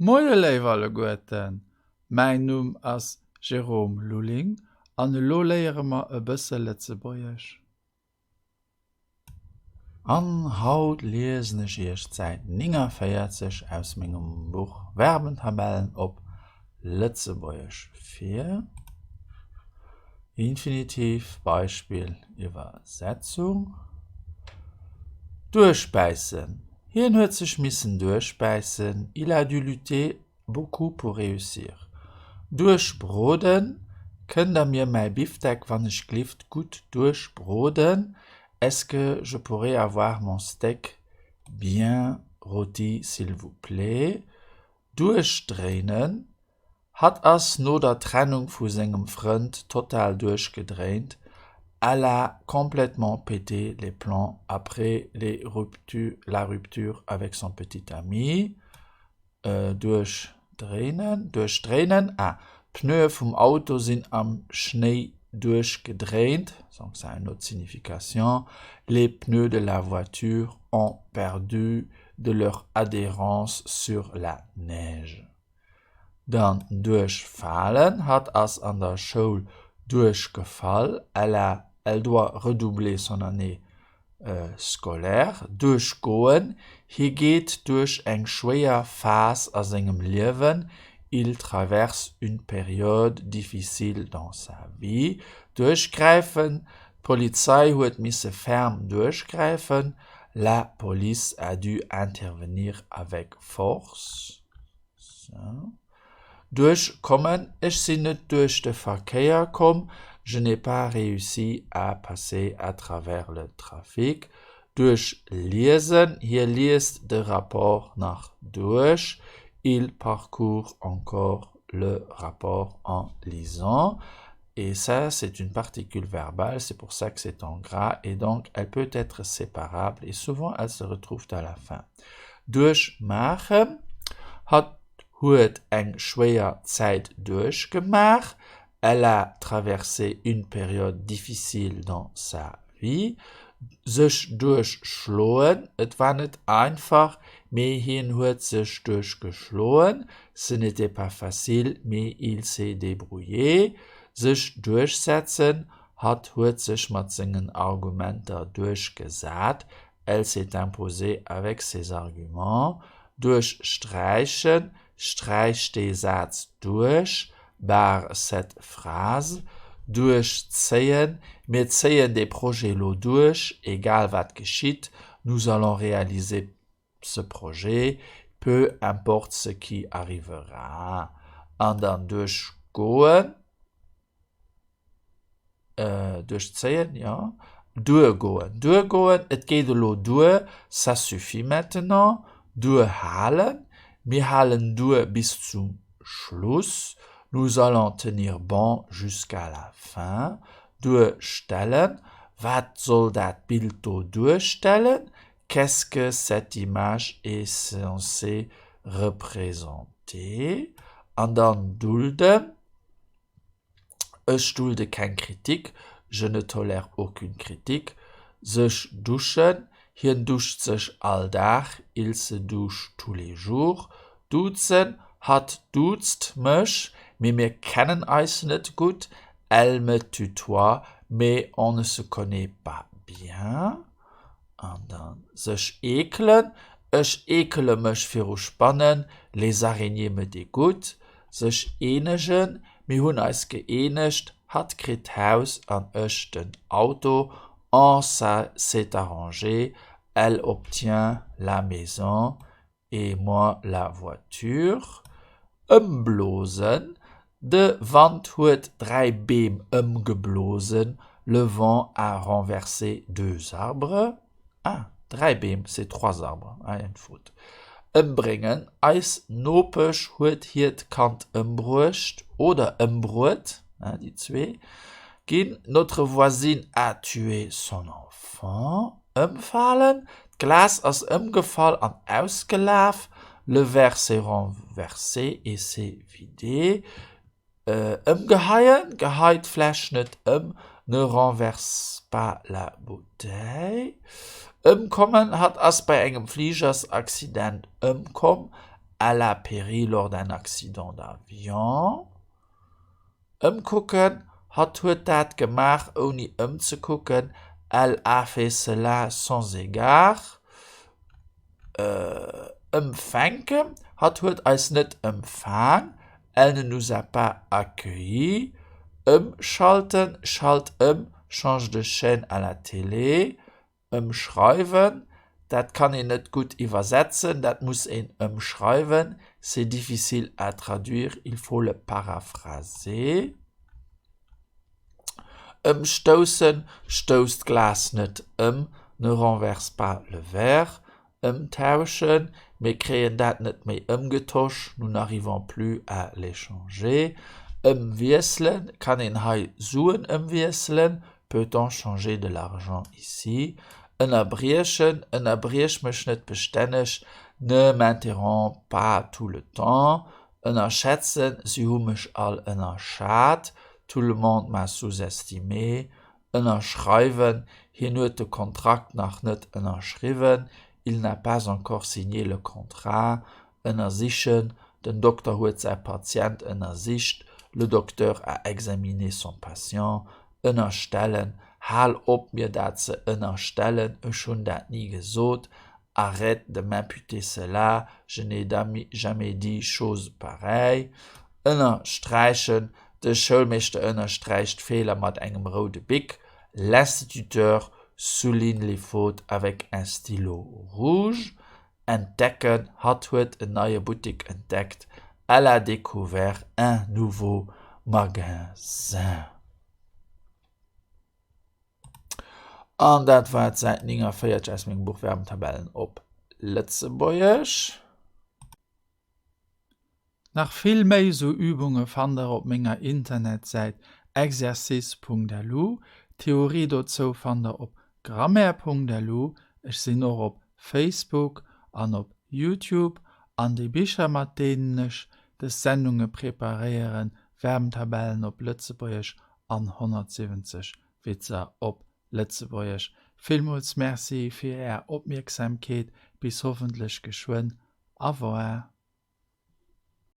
Moie leiwe Goeten, mein Numm ass Jerome Luling, an lo léiere ma e bësse Letzebäierch. An Haut leesnech ech Zäit 49 aus mingem Buch Verbentabellen op Letzebäierch 4. Infinitiv Beispiel Übersetzung. Durchbeißen. Hien huet sech missen durchbeißen. Il a dû lutter beaucoup pour réussir. Durchbroden. Könnt mir mei Beefsteak, wann ich glift, gut durchbroden? Est-ce que je pourrais avoir mon steak bien rôti, s'il vous plaît? Durchdrehen. Hat as no der Trennung vu segem Freund total durchgedreht. Elle a complètement pété les plombs après la rupture avec son petit ami. Durchdrehen. Pneu vom Auto sind am Schnee durchgedreht. Donc c'est une autre signification. Les pneus de la voiture ont perdu de leur adhérence sur la neige. Dann durchfallen hat as an der Schule durchgefallen. Elle doit redoubler son année scolaire. Durchgoen. Hier geht durch eng schwer Phase aus engem Leben. Il traverse une période difficile dans sa vie. Durchgreifen. Polizei huet misse ferm durchgreifen. La police a dû intervenir avec force. So. Durchkommen. Ich bin nicht durch den Verkehr gekommen. Je n'ai pas réussi à passer à travers le trafic. Durchlesen. Hier liest der rapport nach durch. Il parcourt encore le rapport en lisant. Et ça, c'est une particule verbale, c'est pour ça que c'est en gras, et donc elle peut être séparable, et souvent elle se retrouve à la fin. Durchmachen huet eng schwer Zeit durchgemacht. Elle a traversé une période difficile dans sa vie. Sich durchschloen, et war nicht einfach, mais hien huet sich durchgeschloen. Ce n'était pas facile, mais il s'est débrouillé. Sich durchsetzen huet sich mat singen Argumenter durchgesat. Elle s'est imposée avec ses arguments. Durchstreichen, streicht den Satz durch, bar cette phrase. Durchziehen, wir ziehen des projets lo durch, egal wat geschieht, nous allons réaliser ce projet, peu importe ce qui arrivera. Und dann durchgehen, durchziehen, ja, durchgehen, et geht lo durch, ça suffit maintenant, durchhalen, wir halen durch bis zum Schluss, nous allons tenir bon jusqu'à la fin. Durchstellen. Wat soll dat Bild durchstellen? Qu'est-ce que cette image est censée représenter? Und dann dulden. Ich dulde keine Kritik. Je ne tolère aucune critique. Sich duschen. Hier duscht sich alltag. Il se douche tous les jours. Duzen hat duzt mich. Mais wir kennen uns nicht gut. Elle me tutoie, mais on ne se connaît pas bien. Und dann sich ekeln. Ich ekele mich für spannen. Les araignées me dégoûtent. Sich ähnlichen. Wir hun uns geähnigt. Hat kriegt Haus an ich den Auto. On s'est arrangé. Elle obtient la maison et moi la voiture. Umblosen. De vent huet 3 Beem umgeblosen. Le vent a renversé 2 arbres. 3 Beem, c'est 3 arbres. Une faute. Umbringen. Eis nopech huet hiet Kant umbrucht oder umbrut. Die 2. Gin, notre voisine a tué son enfant. Umfallen. Glas as umgefallen an ausgelaf. Le verre s'est renversé et s'est vidé. Geheien, geheit Flash nicht ne renverse pas la bouteille. Kommen hat as bei engem Fliegers Accident kommen. elle a péri lors d'un accident d'avion. Gucken, hat huet dat gemacht, ohne gucken. Elle a fait cela sans égard. Empfangen, hat huet als net empfang. Elle ne nous a pas accueillis. Schalten, schalt change de chaîne à la télé. Schreiben, dat kann ich net gut übersetzen, dat muss ein schreiben. C'est difficile à traduire, il faut le paraphraser. Stoßen, stoßt Glas net ne renverse pas le verre. Tauschen, wir kriegen dat net mehr getauscht, nous n'arrivons plus à l'échanger. Wieselen, kann in hai suchen wieselen, peut-on changer de l'argent ici? Briechen mich net beständig, ne m'interrompt pas tout le temps. Schätzen, sie hu mich all schat, tout le monde m'a sous-estimé. Schreiben, hier nur de Kontrakt nach net schriven, il n'a pas encore signé le contrat. Sichen, den Doktor huet sein Patient Sicht, le docteur a examiné son patient. Stellen, hal op mir dat ze stellen, schon dat nie gesot. Arrête de m'imputer cela, je n'ai jamais dit chose pareille. Streichen, de Schulmeester streicht Fehler mat engem rode Bic. L'instituteur souligne les fautes avec un stylo rouge. Entdecken, hat huet een neue Boutique entdeckt. Elle a découvert un nouveau magasin. Und dat war seit 9 aus meinem Buch Verbentabellen op Lützebuerg. Nach viel méi so Übungen fand op ménger Internetseite exercice.lu, Theorie dazu fand op grammaire.lu, ich sinn noch op Facebook an op YouTube, an die Bücher mat denen ich de Sendungen preparieren, Verbentabellen op Lützebuerg an 170 Witzer op Lützebuerg. Vielmals merci für Ihre Aufmerksamkeit, bis hoffentlich geschwind. Au revoir.